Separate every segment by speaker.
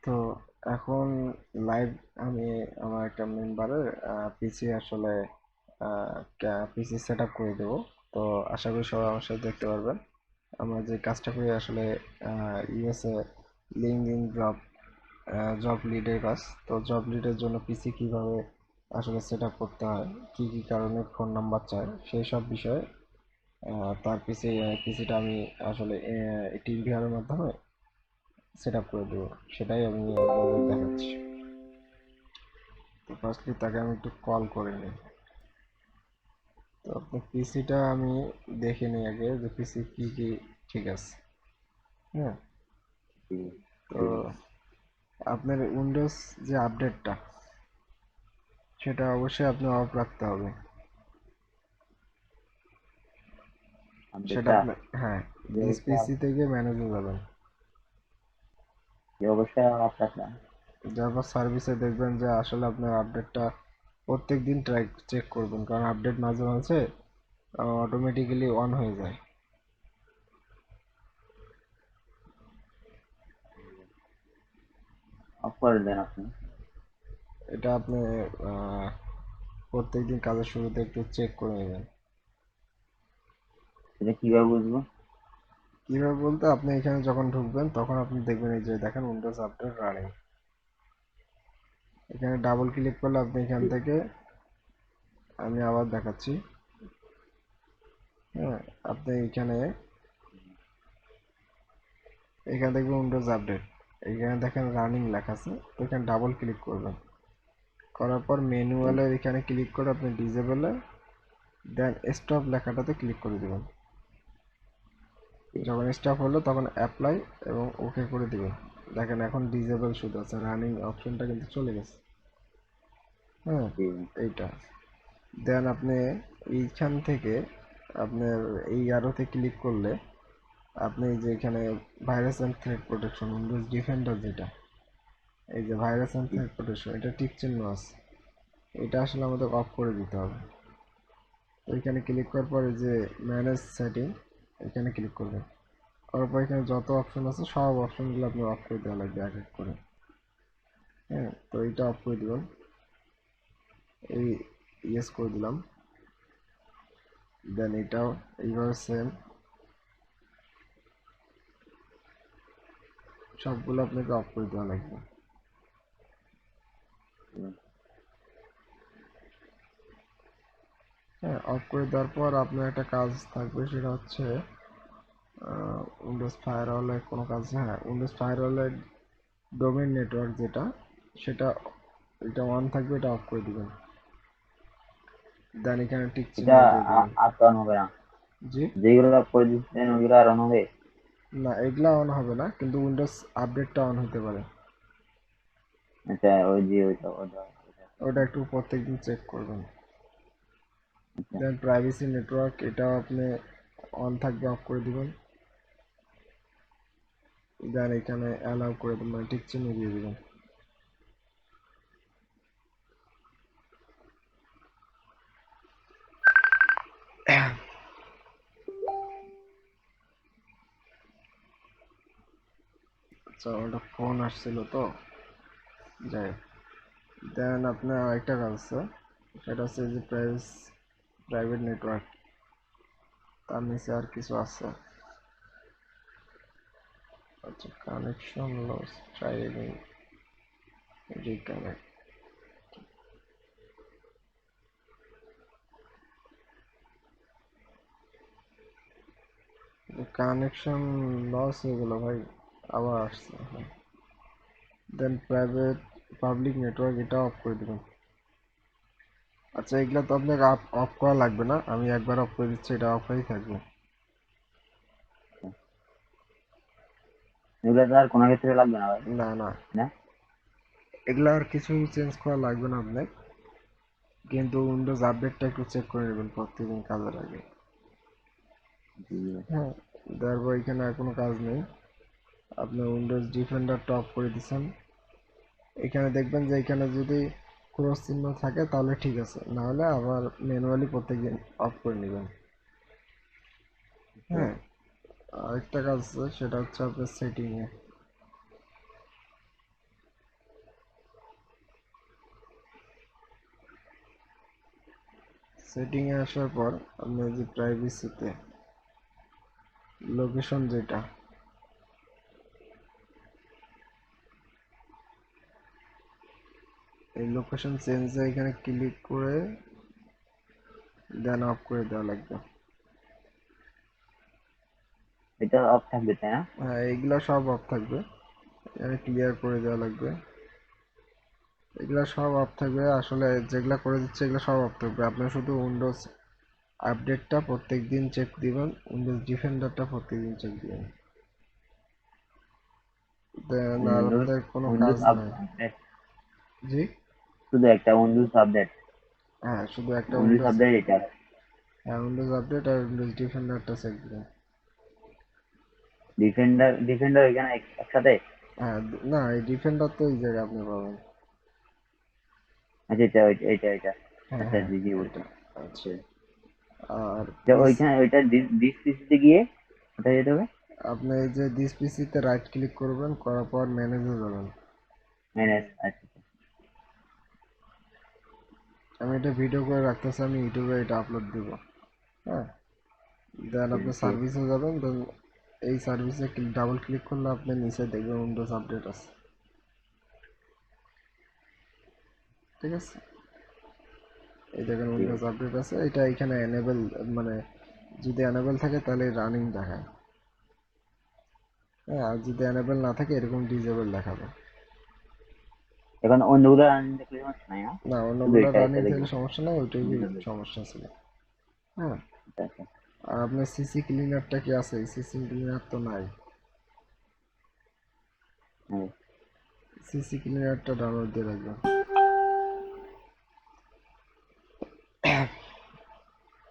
Speaker 1: তো এখন লাইভ আমি আমার একটা মেম্বারের পিসি আসলে পিসি সেট আপ করে দেবো। তো আশা করি সবাই আমার সাথে দেখতে পারবেন। আমরা যে কাজটা করি আসলে ইউএসএ লিঙ্কডইন জব লিডের কাজ। তো জব লিডের জন্য পিসি কিভাবে আসলে সেট আপ করতে হয়, কি কি কারণে ফোন নাম্বার চায়, সেই সব বিষয়ে তার পিসিটা আমি আসলে টিভিআর এর মাধ্যমে সেট আপ করে দেবো। সেটাই আমি আপনাদের দেখাচ্ছি। তো ফার্স্টলি তাকে আমি একটু কল করে নিই। তো আপনার পিসিটা আমি দেখে নিই আগে যে পিসি কি কি ঠিক আছে। হ্যাঁ,
Speaker 2: জি,
Speaker 1: তো
Speaker 2: জি।
Speaker 1: আপনার উইন্ডোজ যে আপডেটটা সেটা অবশ্যই আপনি অফ রাখতে হবে। সেটা
Speaker 2: আপডেটটা
Speaker 1: আপনার, হ্যাঁ,
Speaker 2: যে
Speaker 1: দিস
Speaker 2: অবশ্যই
Speaker 1: পিসি থেকে ম্যানেজে যাবেন।
Speaker 2: যে অবশ্যই অফ রাখলাম।
Speaker 1: তারপর সার্ভিসে দেখবেন যে আসলে আপনার আপডেটটা প্রত্যেক দিন ট্রাই চেক করবেন, কারণ আপডেট মাঝে মাঝে অটোমেটিক্যালি অন হয়ে যায়।
Speaker 2: অফ করে দেন আপনি।
Speaker 1: এটা আপনি আহ, প্রত্যেকদিন কাজের শুরুতে একটু চেক করে নেবেন।
Speaker 2: সেটা কিভাবে বুঝবো?
Speaker 1: কিভাবে বলতে, আপনি এখানে যখন ঢুকবেন তখন আপনি দেখবেন এই যে দেখেন উইন্ডোজ আপডেট রানিং। এখানে ডাবল ক্লিক করলে আপনি এখান
Speaker 2: জি,
Speaker 1: থেকে, আমি আবার দেখাচ্ছি। হ্যাঁ, আপনি এখানে এখানে দেখবেন উইন্ডোজ আপডেট, এখানে দেখেন রানিং লেখা আছে। তো এখানে ডাবল ক্লিক করবেন, করার পর
Speaker 2: জি,
Speaker 1: ম্যানুয়ালের এখানে ক্লিক করে আপনি ডিজেবলে, দেন স্টপ লেখাটাতে ক্লিক করে দিবেন।
Speaker 2: জি,
Speaker 1: যখন স্টপ হলো তখন অ্যাপ্লাই এবং ওকে করে দিবেন। দেখেন এখন ডিজেবল শুধু আছে, রানিং অপশনটা কিন্তু চলে গেছে। হ্যাঁ,
Speaker 2: জি,
Speaker 1: এইটা। দেন আপনি এইখান থেকে আপনার এই আরোতে ক্লিক করলে আপনি এই যে এখানে virus and threat protection Windows defender যেটা, এই যে virus and
Speaker 2: G.
Speaker 1: Threat protection, এটা টিক চিহ্ন আছে, এটা আসলে আমাদের অফ করে দিতে হবে। তো এখানে ক্লিক করার পরে যে ম্যানেজ সেটিং, এখানে ক্লিক করবেন। করার পর এখানে যত অপশন আছে সব অপশনগুলো আপনি অফ করে দেওয়া লাগবে এক এক করে। হ্যাঁ, তো এইটা অফ করে দিবেন। এই ইয়েস করে দিলাম। দেন এটাও এইভাবে সেম সবগুলো আপনাকে অফ করে দেওয়া লাগবে। হ্যাঁ, অফ করে দেওয়ার পর আপনার একটা কাজ থাকবে, সেটা হচ্ছে উইন্ডোজ ফায়ারওয়ালের কোনো কাজ, হ্যাঁ, উইন্ডোজ ফায়ারওয়ালের ডোমেইন নেটওয়ার্ক যেটা, সেটা এটা অন থাকবে, এটা অফ করে দিবেন। দেন এখানে টিক চিহ্ন
Speaker 2: এটা
Speaker 1: দিয়ে দিবেন।
Speaker 2: আর তো অন হবে না।
Speaker 1: জি,
Speaker 2: যেগুলো অফ করে দিচ্ছেন ওগুলো আর অন হবে?
Speaker 1: না, এগুলা অন হবে না, কিন্তু উইন্ডোজ আপডেটটা অন হতে পারে।
Speaker 2: আচ্ছা, ওই যে ওইটা ওইটা ওইটা।
Speaker 1: ওটা একটু প্রত্যেকদিন চেক করবেন।
Speaker 2: আচ্ছা,
Speaker 1: দেন প্রাইভেসি নেটওয়ার্ক, এটাও আপনি অন থাকবে, অফ করে দিবেন। দেন এখানে অ্যালাউ করে দেবেন, মানে টিক চিহ্ন দিয়ে দিবেন। আচ্ছা, ওটা ফোন আসছিল তো, যাই হোক। দেন আপনার আরেকটা কাজ আছে, সেটা হচ্ছে যে প্রাইভেট নেটওয়ার্ক, তার নিচে আর কিছু আছে। আচ্ছা, connection loss, try again, reconnect. Connection loss হয়ে গেল ভাই, আবার আসছে। দেন প্রাইভেট পাবলিক নেটওয়ার্ক, এটা অফ করে দেবেন। আচ্ছা, এগুলো তো আপনাকে অফ করা লাগবে না, আমি একবার অফ করে দিচ্ছি, এটা অফ হয়েই থাকবে।
Speaker 2: আচ্ছা। এগুলো তো আর কোনো ক্ষেত্রে লাগবে না ভাই?
Speaker 1: না না,
Speaker 2: না?
Speaker 1: এগুলো আর কিছু চেঞ্জ করা লাগবে না আপনার, কিন্তু উইন্ডোজ আপডেটটা একটু চেক করে নেবেন প্রত্যেকদিন কাজের আগে।
Speaker 2: জি,
Speaker 1: হ্যাঁ, তারপর এখানে আর কোনো কাজ নেই। আপনি উইন্ডোজ ডিফেন্ডারটা অফ করে দিচ্ছেন। এখানে দেখবেন যে এখানে যদি ক্রস চিহ্ন থাকে তাহলে ঠিক আছে, না হলে আবার ম্যানুয়ালি প্রত্যেকদিন অফ করে নেবেন।
Speaker 2: আচ্ছা,
Speaker 1: হ্যাঁ, আরেকটা কাজ আছে, সেটা হচ্ছে আপনার সেটিংয়ে। সেটিং এ আসার পর আপনি যে প্রাইভেসিতে লোকেশন যেটা, এই লোকেশন চেঞ্জ এখানে ক্লিক করে দেন অফ করে দেওয়া লাগবে।
Speaker 2: এটা অফ থাকবে তাই না?
Speaker 1: হ্যাঁ, এইগুলা সব অফ থাকবে, এখানে ক্লিয়ার করে দেওয়া লাগবে। এগুলা সব অফ থাকবে, আসলে যেগুলা করে দিচ্ছে এগুলো সব অফ থাকবে। আপনি শুধু উইন্ডোজ আপডেটটা প্রত্যেকদিন চেক দিবেন, উইন্ডোজ ডিফেন্ডারটা প্রত্যেকদিন চেক দিবেন, দেন আর
Speaker 2: উইন্ডোজ
Speaker 1: আপনাদের কোনো কাজ
Speaker 2: উইন্ডোজ
Speaker 1: নাই।
Speaker 2: আপডেট,
Speaker 1: জি,
Speaker 2: শুধু একটা উইন্ডোজ আপডেট,
Speaker 1: হ্যাঁ শুধু একটা
Speaker 2: উইন্ডোজ
Speaker 1: উইন্ডোজ,
Speaker 2: আপডেট এটা।
Speaker 1: হ্যাঁ উইন্ডোজ আপডেট আর উইন্ডোজ ডিফেন্ডারটা চেক দিবেন।
Speaker 2: ডিফেন্ডার ডিফেন্ডার এখানে একসাথে?
Speaker 1: হ্যাঁ, না এই ডিফেন্ডার তো এই জায়গায় আপনি পাবেন।
Speaker 2: আচ্ছা এটা এটা এটা
Speaker 1: হ্যাঁ
Speaker 2: আচ্ছা
Speaker 1: হ্যাঁ,
Speaker 2: জি জি
Speaker 1: এটা
Speaker 2: বলছি।
Speaker 1: আচ্ছা।
Speaker 2: আচ্ছা,
Speaker 1: আর
Speaker 2: তো
Speaker 1: পিস,
Speaker 2: ওইখানে ওইটা ডিস পিসিতে গিয়ে ওটা যেতে হবে।
Speaker 1: আপনি এই যে দিস পিসিতে রাইট ক্লিক করবেন, করার পর ম্যানেজে যাবেন।
Speaker 2: ম্যানেজ, আচ্ছা আচ্ছা।
Speaker 1: আমি এটা ভিডিও করে রাখতেছি, আমি ইউটিউবে এটা আপলোড দিব। হ্যাঁ, দেন আপনি
Speaker 2: ঠিক আছে।
Speaker 1: সার্ভিসে যাবেন, দেন এই সার্ভিসে ডাবল ক্লিক করলে আপনি নিচে দেখবেন উইন্ডোজ আপডেট আছে। ঠিক আছে, এই দেখেন
Speaker 2: ঠিক
Speaker 1: উইন্ডোজ
Speaker 2: আছে।
Speaker 1: আপডেট আছে, এটা এখানে এনেবল, মানে যদি এনেবল থাকে তাহলে রানিং দেখায়। হ্যাঁ, আর যদি এনেবল না থাকে এরকম ডিজেবল দেখাবে।
Speaker 2: এখন অন্যগুলো রানিং দেখলে সমস্যা নাই না?
Speaker 1: না,
Speaker 2: শুধু
Speaker 1: অন্যগুলো
Speaker 2: এটা
Speaker 1: রানিং
Speaker 2: এটা দেখবো।
Speaker 1: থাকলে সমস্যা নেই, ওইটাই
Speaker 2: বুঝলাম, বুঝলাম।
Speaker 1: সমস্যা ছিল। হ্যাঁ,
Speaker 2: আচ্ছা আচ্ছা।
Speaker 1: আর আপনার সিসি ক্লিনারটা কি আছে? সিসি ক্লিনার তো নাই।
Speaker 2: হ্যাঁ।
Speaker 1: সিসি ক্লিনারটা ডাউনলোড দিয়ে রাখবেন।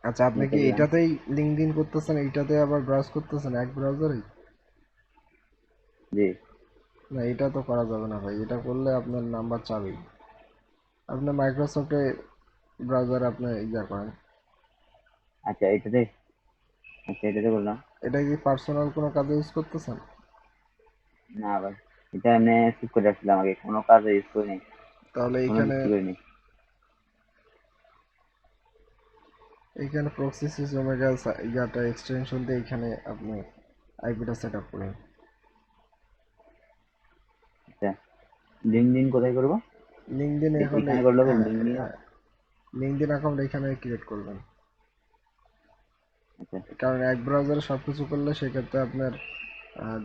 Speaker 1: আচ্ছা, আপনি
Speaker 2: এটা
Speaker 1: কি
Speaker 2: দিলাম।
Speaker 1: এইটাতেই লিঙ্কডইন করতেছেন, এইটাতে আবার ব্রাউজ করতেছেন এক ব্রাউজারেই?
Speaker 2: জি।
Speaker 1: না, এটা তো করা যাবে না ভাই, এটা করলে আপনার নাম্বার চাবেই। আপনি মাইক্রোসফটে ব্রাউজারে আপনি ইয়া করেন।
Speaker 2: আচ্ছা এটাতে, আচ্ছা এটাতে বললাম।
Speaker 1: এটা কি পার্সোনাল কোনো কাজে ইউজ করতেছেন?
Speaker 2: না ভাই, এটা এমনি ঠিক করে রাখছিলাম, আগে কোনো কাজে ইউজ করিনি,
Speaker 1: তাহলে
Speaker 2: কোনো
Speaker 1: এইখানে,
Speaker 2: কিছু করিনি।
Speaker 1: এইখানে প্রক্সি সুইচ ওমেগা ইয়াটা এক্সটেনশন দিয়ে এখানে আপনি আইপিটা সেট আপ করেন।
Speaker 2: আচ্ছা, লিঙ্কডইন কোথায় করবো?
Speaker 1: লিঙ্কডইন এখন
Speaker 2: এখানে করলে হবে
Speaker 1: হ্যাঁ
Speaker 2: লিঙ্কডইন?
Speaker 1: হ্যাঁ, লিঙ্কডইন অ্যাকাউন্ট এখানে ক্রিয়েট করবেন।
Speaker 2: আচ্ছা,
Speaker 1: কারণ এক ব্রাউজারে সব কিছু করলে সেক্ষেত্রে আপনার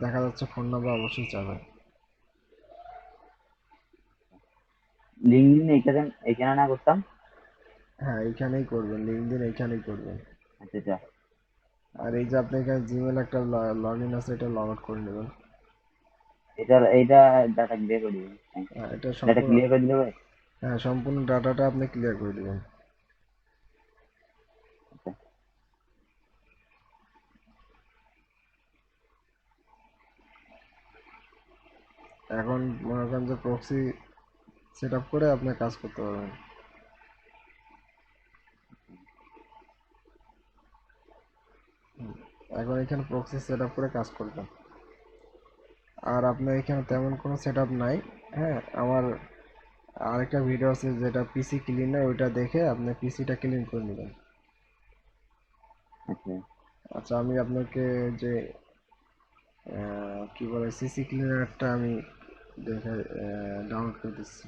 Speaker 1: দেখা যাচ্ছে ফোন নাম্বার অবশ্যই চাবে।
Speaker 2: লিঙ্কডইন এইখানে এইখানে না করতাম?
Speaker 1: হ্যাঁ, এইখানেই করবেন, লিঙ্কডইন এইখানেই করবেন।
Speaker 2: আচ্ছা আচ্ছা।
Speaker 1: আর এই যে আপনি এখানে জিমেল একটা লগ ইন আছে, এটা লগ আউট করে নেবেন।
Speaker 2: এইটা ডাটা ক্লিয়ার করে দিবেন?
Speaker 1: এটা
Speaker 2: ডাটা
Speaker 1: সম্পূর্ণ,
Speaker 2: ক্লিয়ার করে দিলে হবে?
Speaker 1: হ্যাঁ সম্পূর্ণ ডাটাটা আপনি ক্লিয়ার করে দেবেন।
Speaker 2: আচ্ছা।
Speaker 1: এখন মনে করেন যে প্রক্সি সেট আপ করে আপনি কাজ করতে পারবেন। এখন এখানে প্রক্সি সেট আপ করে কাজ করবেন। আর আপনার এখানে তেমন কোনো সেট আপ নাই। হ্যাঁ, আমার আরেকটা ভিডিও আছে যেটা পিসি ক্লিনার, ওইটা দেখে আপনি পিসিটা ক্লিন করে নেবেন।
Speaker 2: আচ্ছা।
Speaker 1: আচ্ছা, আমি আপনাকে যে কি বলে সিসি ক্লিনারটা আমি দেখে ডাউনলোড করে দিচ্ছি।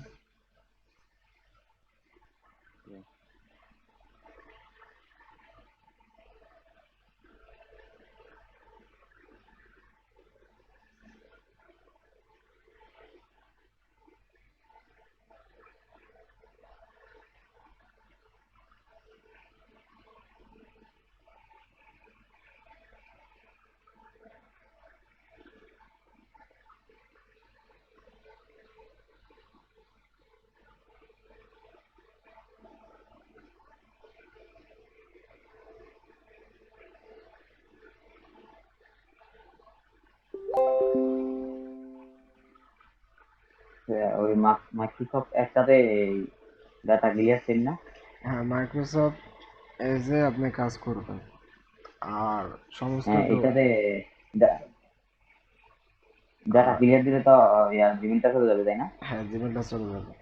Speaker 2: ওই মাইক্রোসফট একসাথে ডাটা ক্লিয়ার সেট না?
Speaker 1: হ্যাঁ, মাইক্রোসফট এজে আপনি কাজ করবেন, আর সমস্ত
Speaker 2: হ্যাঁ এটাতে ডাটা
Speaker 1: আর
Speaker 2: ক্লিয়ার দিলে তো জিমেলটা চলে যাবে তাই না?
Speaker 1: হ্যাঁ, জিমেলটা চলে যাবে।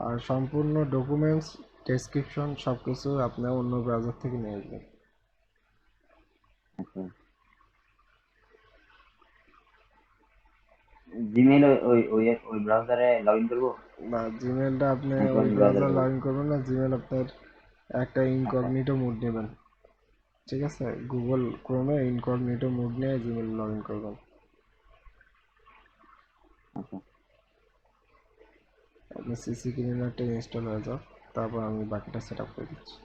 Speaker 1: আর সম্পূর্ণ ডকুমেন্টস ডেসক্রিপশন সবকিছু আপনি অন্য ব্রাউজার থেকে নিয়ে আসবেন।
Speaker 2: আচ্ছা, জিমেল ওই ওই ওই ব্রাউজারে লগ ইন করবো
Speaker 1: না, জিমেলটা আপনি
Speaker 2: নাকি
Speaker 1: ওই
Speaker 2: অন্য ব্রাউজারে
Speaker 1: ব্রাউজার
Speaker 2: করবো?
Speaker 1: লগ ইন করবেন না, জিমেল আপনার একটা
Speaker 2: আচ্ছা
Speaker 1: ইনকগনিটো মোড নেবেন। ঠিক আছে, গুগল ক্রোমে ইনকগনিটো মোড নিয়ে জিমেল লগ ইন করবেন।
Speaker 2: আচ্ছা।
Speaker 1: আপনি সিসি ক্লিনারটা ইনস্টল হয়ে যাও, তারপর আমি বাকিটা সেট আপ করে দিচ্ছি।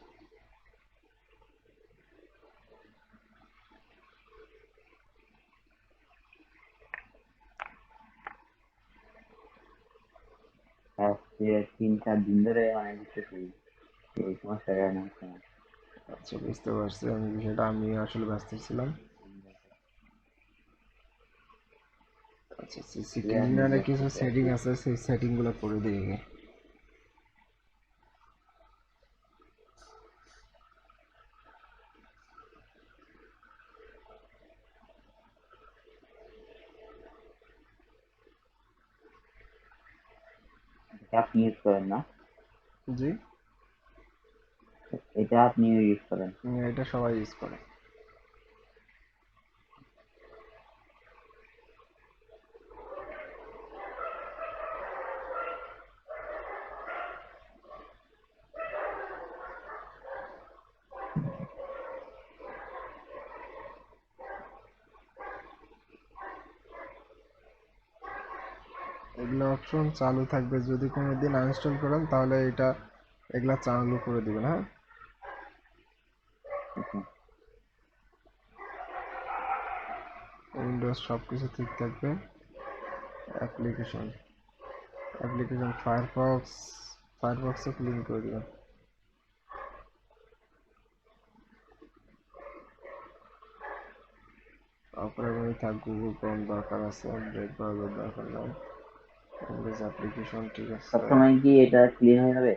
Speaker 2: আজকে 3-4 দিন ধরে মানে বুঝতেছি এই সমস্যাটা না হচ্ছে না।
Speaker 1: আচ্ছা, বুঝতে পারছি আমি বিষয়টা, আমি আসলে ব্যস্ত ছিলাম। আচ্ছা, সিসি
Speaker 2: যে আপনি
Speaker 1: ক্লিনারে কিছু
Speaker 2: বলতেছে আর
Speaker 1: সেটিং
Speaker 2: কি।
Speaker 1: আছে, সেই সেটিংগুলো করে দিই আগে।
Speaker 2: এটা আপনি ইউজ করেন না?
Speaker 1: জি।
Speaker 2: এটা আপনি ইউজ করেন?
Speaker 1: এটা সবাই ইউজ করে। এগুলো অপশন চালু থাকবে, যদি কোনো দিন আনইনস্টল করেন তাহলে এটা এগুলা চালু করে দিবেন, হ্যাঁ।
Speaker 2: আচ্ছা
Speaker 1: উইন্ডোজ সব কিছু ঠিক থাকবে। অ্যাপ্লিকেশন, অ্যাপ্লিকেশন ফায়ারফক্স, ফায়ারফক্সে ক্লিন করে দিবেন। অপারেবল থাক, গুগল ক্রোম দরকার আছে, ব্রেক ব্রাউজার দরকার নাই, উইন্ডোজ অ্যাপ্লিকেশন ঠিক আছে।
Speaker 2: সবসময় কি এটা ক্লিন হয়ে যাবে?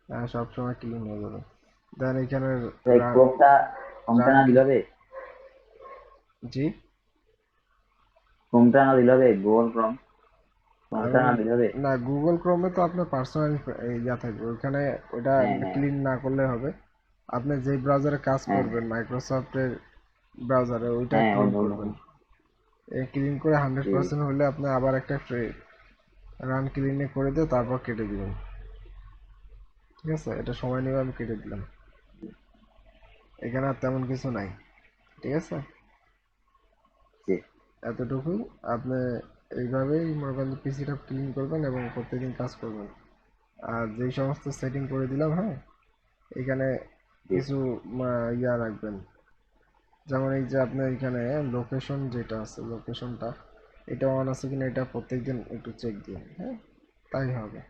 Speaker 1: হ্যাঁ, সবসময় ক্লিন হয়ে যাবে। দেন এখানে
Speaker 2: তো এই ক্রোমটা ক্রোমটা
Speaker 1: রান,
Speaker 2: না দিলে হবে?
Speaker 1: জি।
Speaker 2: ক্রোমটা না দিলে হবে? গুগল ক্রোম ক্রোমটা
Speaker 1: আমি,
Speaker 2: না দিলে হবে?
Speaker 1: না, গুগল ক্রোমে তো আপনার পার্সোনাল ইয়া থাকবে ওইখানে, ওটা
Speaker 2: হ্যাঁ হ্যাঁ
Speaker 1: ক্লিন না করলে হবে। আপনি যে ব্রাউজারে কাজ
Speaker 2: হ্যাঁ
Speaker 1: করবেন মাইক্রোসফটের ব্রাউজারে, ওইটা
Speaker 2: হ্যাঁ
Speaker 1: ক্লিন
Speaker 2: অন্য অন্য
Speaker 1: করবেন। এই ক্লিন করে
Speaker 2: জি
Speaker 1: 100% হলে আপনি আবার একটা ফ্রি রান ক্লিনে করে দিয়ে তারপর কেটে দিবেন। ঠিক আছে, এটা সময় নেবে, আমি কেটে দিলাম। এখানে আর তেমন কিছু নাই। ঠিক আছে,
Speaker 2: জি।
Speaker 1: এতটুকুই। আপনি এইভাবেই মনে করেন পিসিটা ক্লিন করবেন এবং প্রত্যেকদিন কাজ করবেন। আর যেই সমস্ত সেটিং করে দিলাম, হ্যাঁ, এখানে
Speaker 2: জি
Speaker 1: কিছু ইয়া রাখবেন। যেমন এই যে আপনার এখানে লোকেশন যেটা আছে, লোকেশনটা এটা অন আছে কিনা এটা প্রত্যেকদিন একটু চেক দিন, হ্যাঁ, তাই হবে।